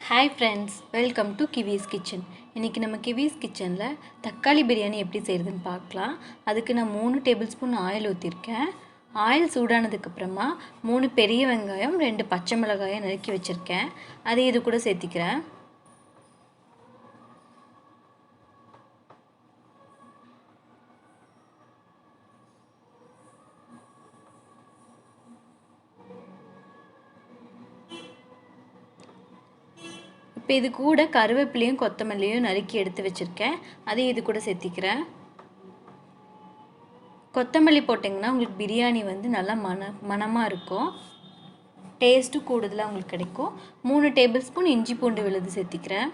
Hi friends, welcome to Kiwi's Kitchen. இன்னைக்கு நம்ம Kiwi's Kitchenல தக்காளி பிரியாணி எப்படி செய்யறதுன்னு பார்க்கலாம். அதுக்கு நான் 3 டேபிள்ஸ்பூன் ஆயில் ஊத்திருக்கேன். ஆயில் சூடானதுக்கு அப்புறமா 3 பெரிய வெங்காயம் 2 பச்சை மிளகாயை நறுக்கி வச்சிருக்கேன். அதை இது கூட சேர்த்திக்கிறேன். இப்போ இது கூட கருவேப்பிலையும் கொத்தமல்லியும் நறுக்கி எடுத்து வச்சிருக்கேன். அதையும் இது கூட சேர்த்திக்கிறேன். கொத்தமல்லி போட்டிங்கன்னா உங்களுக்கு பிரியாணி வந்து நல்லா மணமாக இருக்கும். டேஸ்ட்டும் கூடுதலாக உங்களுக்கு கிடைக்கும். 3 டேபிள் ஸ்பூன் இஞ்சி பூண்டு விழுது சேர்த்திக்கிறேன்.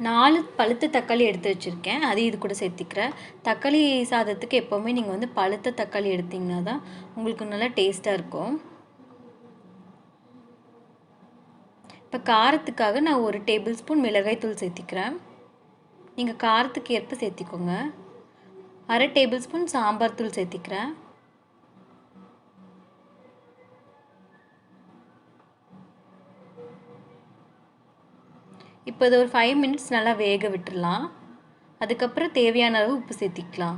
நாலு பழுத்த தக்காளி எடுத்து வச்சுருக்கேன். அதையும் இது கூட சேர்த்திக்கிறேன். தக்காளி சாதத்துக்கு எப்போவுமே நீங்கள் வந்து பழுத்த தக்காளி எடுத்திங்கன்னா தான் உங்களுக்கு நல்லா டேஸ்ட்டாக இருக்கும். இப்போ காரத்துக்காக நான் 1 டேபிள் ஸ்பூன் மிளகாய் தூள் சேர்த்திக்கிறேன். நீங்கள் காரத்துக்கு ஏற்ப சேர்த்திக்கோங்க. 1/2 டேபிள் ஸ்பூன் சாம்பார் தூள் சேர்த்திக்கிறேன். இப்போ இது ஒரு 5 மினிட்ஸ் நல்லா வேக விட்டுடலாம். அதுக்கப்புறம் தேவையான அளவு உப்பு சேர்த்திக்கலாம்.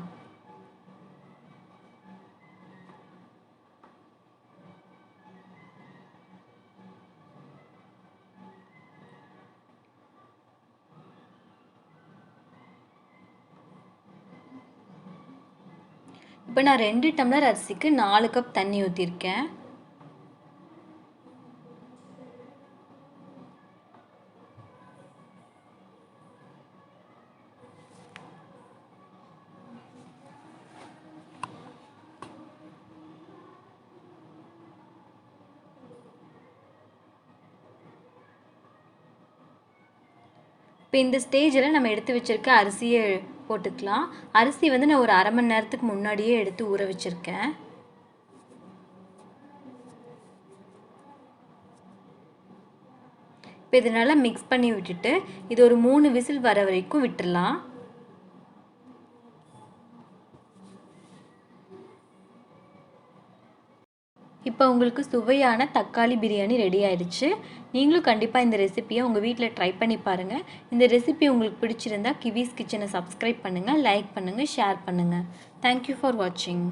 இப்போ நான் 2 டம்ளர் அரிசிக்கு 4 கப் தண்ணி ஊற்றிருக்கேன். இப்போ இந்த ஸ்டேஜில் நம்ம எடுத்து வச்சுருக்க அரிசியை போட்டுக்கலாம். அரிசி வந்து நான் ஒரு 1/2 மணி நேரத்துக்கு முன்னாடியே எடுத்து ஊற வச்சுருக்கேன். இப்போ இதை நல்லா மிக்ஸ் பண்ணி விட்டுட்டு இது ஒரு 3 விசில் வர வரைக்கும் விட்டுடலாம். இப்போ உங்களுக்கு சுவையான தக்காளி பிரியாணி ரெடி ஆயிடுச்சு. நீங்களும் கண்டிப்பாக இந்த ரெசிபியை உங்கள் வீட்டில் ட்ரை பண்ணி பாருங்கள். இந்த ரெசிபி உங்களுக்கு பிடிச்சிருந்தா கிவிஸ் கிச்சனை சப்ஸ்கிரைப் பண்ணுங்கள், லைக் பண்ணுங்கள், ஷேர் பண்ணுங்கள். தேங்க்யூ ஃபார் வாட்சிங்.